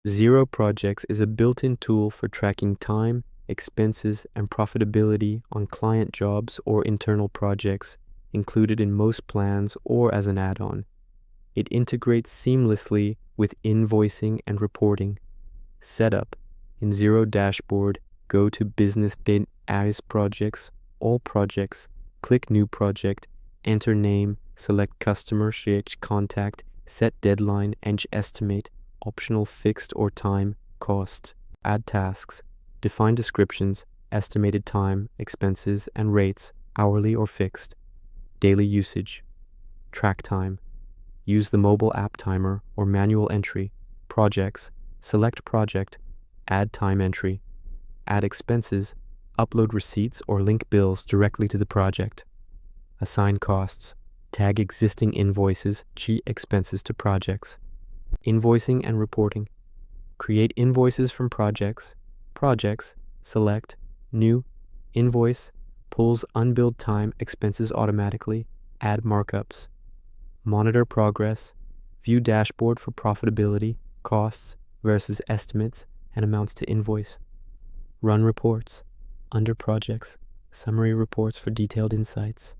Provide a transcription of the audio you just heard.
Xero Projects is a built-in tool for tracking time, expenses, and profitability on client jobs or internal projects, included in most plans or as an add-on. It integrates seamlessly with invoicing and reporting. Setup. In Xero Dashboard, go to Business As Projects, All Projects, click New Project, enter name, select Customer, Contact, set deadline, and estimate, optional fixed or time, cost. Add tasks. Define descriptions, estimated time, expenses, and rates, hourly or fixed. Daily usage. Track time. Use the mobile app timer or manual entry. Projects. Select project. Add time entry. Add expenses. Upload receipts or link bills directly to the project. Assign costs. Tag existing invoices, expenses to projects. Invoicing and reporting. Create invoices from projects. Projects. Select. New. Invoice. Pulls unbilled time expenses automatically. Add markups. Monitor progress. View dashboard for profitability, costs versus estimates, and amounts to invoice. Run reports. Under projects. Summary reports for detailed insights.